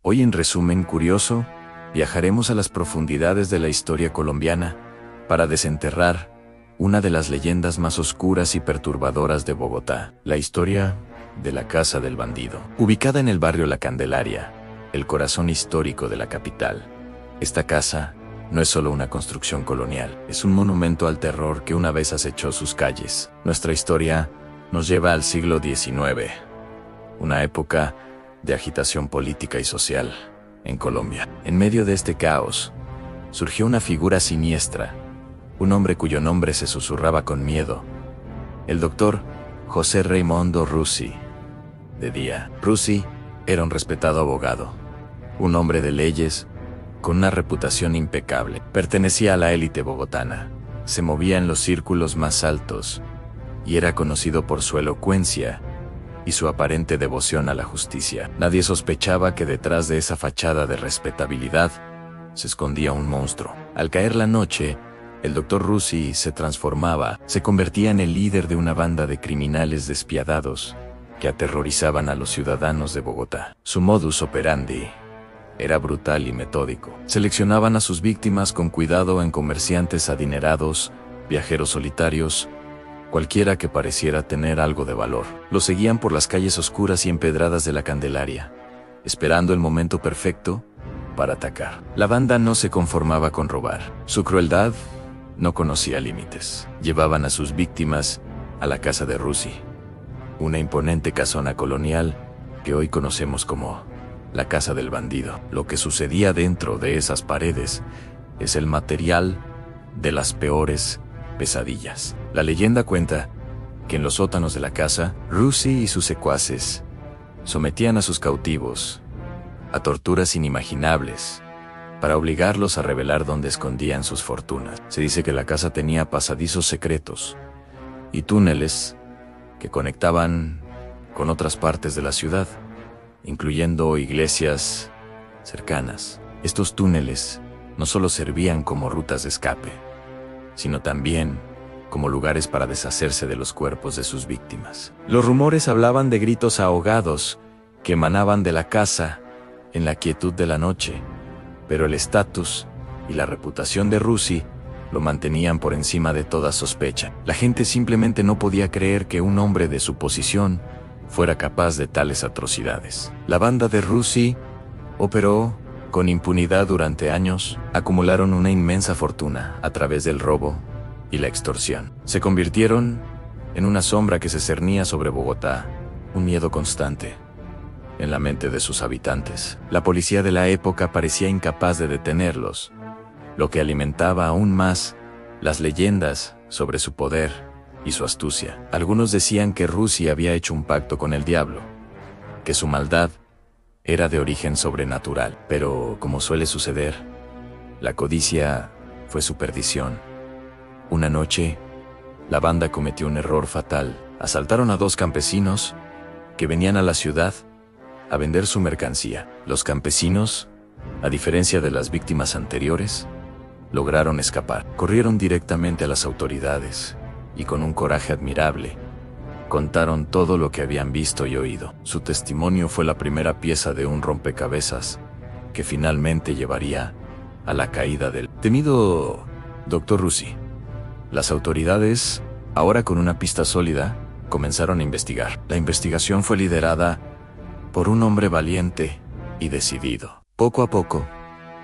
Hoy en Resumen Curioso, viajaremos a las profundidades de la historia colombiana para desenterrar una de las leyendas más oscuras y perturbadoras de Bogotá, la historia de la Casa del Bandido. Ubicada en el barrio La Candelaria, el corazón histórico de la capital, esta casa no es solo una construcción colonial, es un monumento al terror que una vez acechó sus calles. Nuestra historia nos lleva al siglo XIX, una época de agitación política y social en Colombia. En medio de este caos, surgió una figura siniestra, un hombre cuyo nombre se susurraba con miedo, el doctor José Raimundo Rusi. De día, Rusi era un respetado abogado, un hombre de leyes, con una reputación impecable. Pertenecía a la élite bogotana, se movía en los círculos más altos y era conocido por su elocuencia y su aparente devoción a la justicia. Nadie sospechaba que detrás de esa fachada de respetabilidad se escondía un monstruo. Al caer la noche, el doctor Rusi se transformaba, se convertía en el líder de una banda de criminales despiadados que aterrorizaban a los ciudadanos de Bogotá. Su modus operandi era brutal y metódico. Seleccionaban a sus víctimas con cuidado en comerciantes adinerados, viajeros solitarios, cualquiera que pareciera tener algo de valor. Lo seguían por las calles oscuras y empedradas de La Candelaria, esperando el momento perfecto para atacar. La banda no se conformaba con robar. Su crueldad no conocía límites. Llevaban a sus víctimas a la casa de Rusi, una imponente casona colonial que hoy conocemos como la Casa del Bandido. Lo que sucedía dentro de esas paredes es el material de las peores pesadillas. La leyenda cuenta que en los sótanos de la casa, Rusi y sus secuaces sometían a sus cautivos a torturas inimaginables para obligarlos a revelar dónde escondían sus fortunas. Se dice que la casa tenía pasadizos secretos y túneles que conectaban con otras partes de la ciudad, incluyendo iglesias cercanas. Estos túneles no solo servían como rutas de escape, sino también como lugares para deshacerse de los cuerpos de sus víctimas. Los rumores hablaban de gritos ahogados que emanaban de la casa en la quietud de la noche, pero el estatus y la reputación de Rusi lo mantenían por encima de toda sospecha. La gente simplemente no podía creer que un hombre de su posición fuera capaz de tales atrocidades. La banda de Rusi operó con impunidad durante años. Acumularon una inmensa fortuna a través del robo y la extorsión. Se convirtieron en una sombra que se cernía sobre Bogotá, un miedo constante en la mente de sus habitantes. La policía de la época parecía incapaz de detenerlos, lo que alimentaba aún más las leyendas sobre su poder y su astucia. Algunos decían que Rusi había hecho un pacto con el diablo, que su maldad era de origen sobrenatural. Pero, como suele suceder, la codicia fue su perdición. Una noche, la banda cometió un error fatal. Asaltaron a dos campesinos que venían a la ciudad a vender su mercancía. Los campesinos, a diferencia de las víctimas anteriores, lograron escapar. Corrieron directamente a las autoridades y con un coraje admirable contaron todo lo que habían visto y oído. Su testimonio fue la primera pieza de un rompecabezas que finalmente llevaría a la caída del temido Dr. Rusi. Las autoridades, ahora con una pista sólida, comenzaron a investigar. La investigación fue liderada por un hombre valiente y decidido. Poco a poco,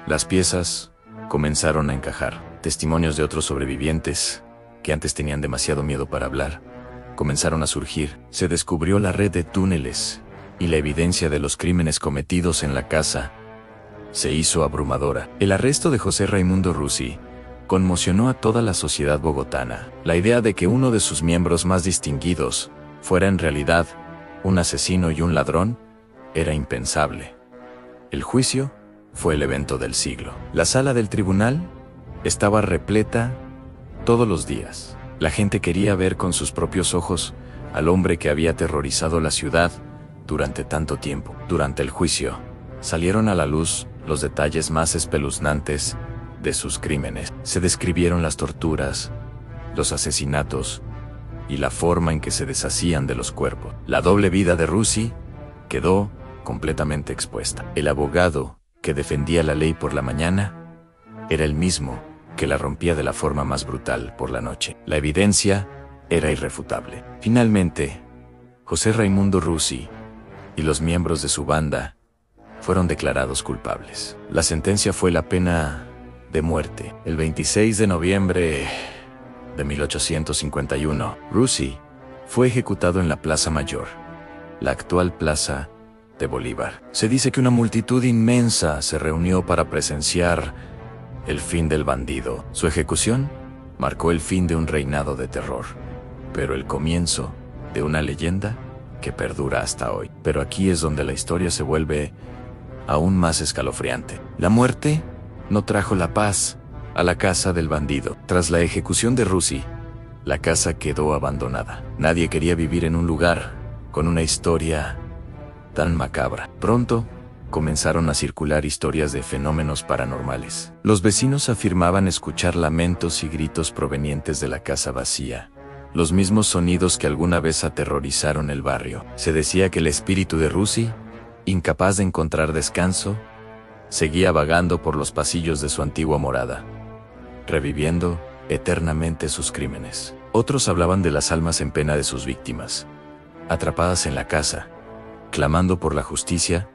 las piezas comenzaron a encajar. Testimonios de otros sobrevivientes, que antes tenían demasiado miedo para hablar, comenzaron a surgir. Se descubrió la red de túneles y la evidencia de los crímenes cometidos en la casa se hizo abrumadora. El arresto de José Raimundo Rusi conmocionó a toda la sociedad bogotana. La idea de que uno de sus miembros más distinguidos fuera en realidad un asesino y un ladrón era impensable. El juicio fue el evento del siglo. La sala del tribunal estaba repleta todos los días. La gente quería ver con sus propios ojos al hombre que había aterrorizado la ciudad durante tanto tiempo. Durante el juicio, salieron a la luz los detalles más espeluznantes de sus crímenes. Se describieron las torturas, los asesinatos y la forma en que se deshacían de los cuerpos. La doble vida de Rusi quedó completamente expuesta. El abogado que defendía la ley por la mañana era el mismo que la rompía de la forma más brutal por la noche. La evidencia era irrefutable. Finalmente, José Raimundo Russi y los miembros de su banda fueron declarados culpables. La sentencia fue la pena de muerte. El 26 de noviembre de 1851, Russi fue ejecutado en la Plaza Mayor, la actual Plaza de Bolívar. Se dice que una multitud inmensa se reunió para presenciar el fin del bandido. Su ejecución marcó el fin de un reinado de terror, pero el comienzo de una leyenda que perdura hasta hoy. Pero aquí es donde la historia se vuelve aún más escalofriante. La muerte no trajo la paz a la casa del bandido. Tras la ejecución de Russi, la casa quedó abandonada. Nadie quería vivir en un lugar con una historia tan macabra. Pronto comenzaron a circular historias de fenómenos paranormales. Los vecinos afirmaban escuchar lamentos y gritos provenientes de la casa vacía, los mismos sonidos que alguna vez aterrorizaron el barrio. Se decía que el espíritu de Russi, incapaz de encontrar descanso, seguía vagando por los pasillos de su antigua morada, reviviendo eternamente sus crímenes. Otros hablaban de las almas en pena de sus víctimas, atrapadas en la casa, clamando por la justicia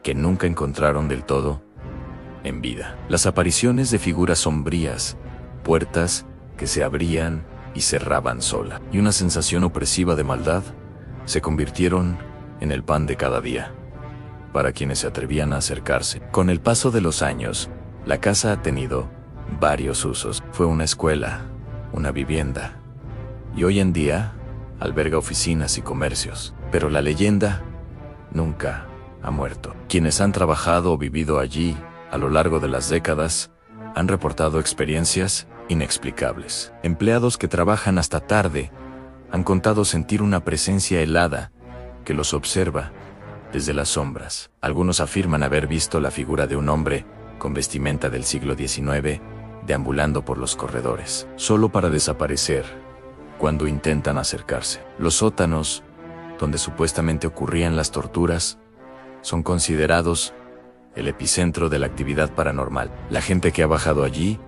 que nunca encontraron del todo en vida. Las apariciones de figuras sombrías, puertas que se abrían y cerraban sola, y una sensación opresiva de maldad se convirtieron en el pan de cada día para quienes se atrevían a acercarse. Con el paso de los años, la casa ha tenido varios usos. Fue una escuela, una vivienda, y hoy en día alberga oficinas y comercios. Pero la leyenda nunca ha muerto. Quienes han trabajado o vivido allí a lo largo de las décadas han reportado experiencias inexplicables. Empleados que trabajan hasta tarde han contado sentir una presencia helada que los observa desde las sombras. Algunos afirman haber visto la figura de un hombre con vestimenta del siglo XIX deambulando por los corredores, solo para desaparecer cuando intentan acercarse. Los sótanos, donde supuestamente ocurrían las torturas, son considerados el epicentro de la actividad paranormal. La gente que ha bajado allí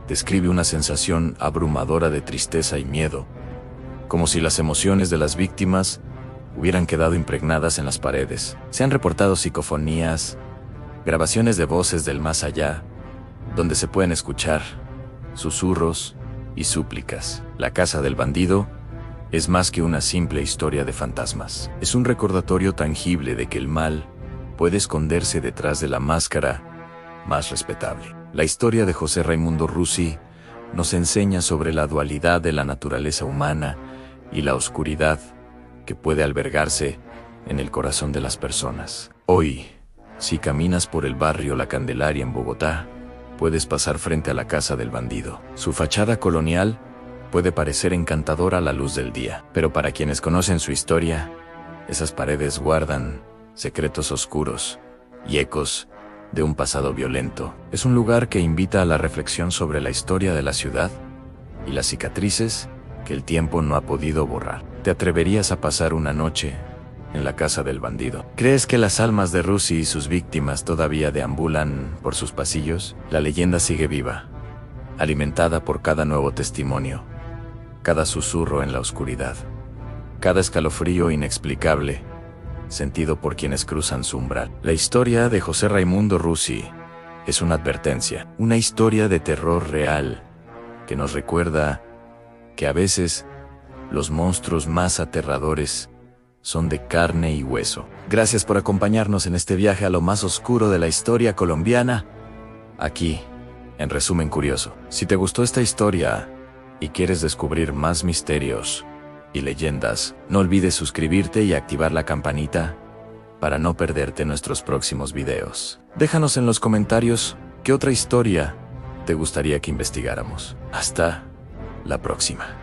describe una sensación abrumadora de tristeza y miedo, como si las emociones de las víctimas hubieran quedado impregnadas en las paredes. Se han reportado psicofonías, grabaciones de voces del más allá, donde se pueden escuchar susurros y súplicas. La casa del bandido es más que una simple historia de fantasmas. Es un recordatorio tangible de que el mal puede esconderse detrás de la máscara más respetable. La historia de José Raimundo Russi nos enseña sobre la dualidad de la naturaleza humana y la oscuridad que puede albergarse en el corazón de las personas. Hoy, si caminas por el barrio La Candelaria en Bogotá, puedes pasar frente a la casa del bandido. Su fachada colonial puede parecer encantadora a la luz del día, pero para quienes conocen su historia, esas paredes guardan secretos oscuros y ecos de un pasado violento. Es un lugar que invita a la reflexión sobre la historia de la ciudad y las cicatrices que el tiempo no ha podido borrar. ¿Te atreverías a pasar una noche en la casa del bandido? ¿Crees que las almas de Russi y sus víctimas todavía deambulan por sus pasillos? La leyenda sigue viva, alimentada por cada nuevo testimonio, cada susurro en la oscuridad, cada escalofrío inexplicable sentido por quienes cruzan su umbral. La historia de José Raimundo Russi es una advertencia, una historia de terror real que nos recuerda que a veces los monstruos más aterradores son de carne y hueso. Gracias por acompañarnos en este viaje a lo más oscuro de la historia colombiana, aquí, en Resumen Curioso. Si te gustó esta historia y quieres descubrir más misterios y leyendas, no olvides suscribirte y activar la campanita para no perderte nuestros próximos videos. Déjanos en los comentarios qué otra historia te gustaría que investigáramos. Hasta la próxima.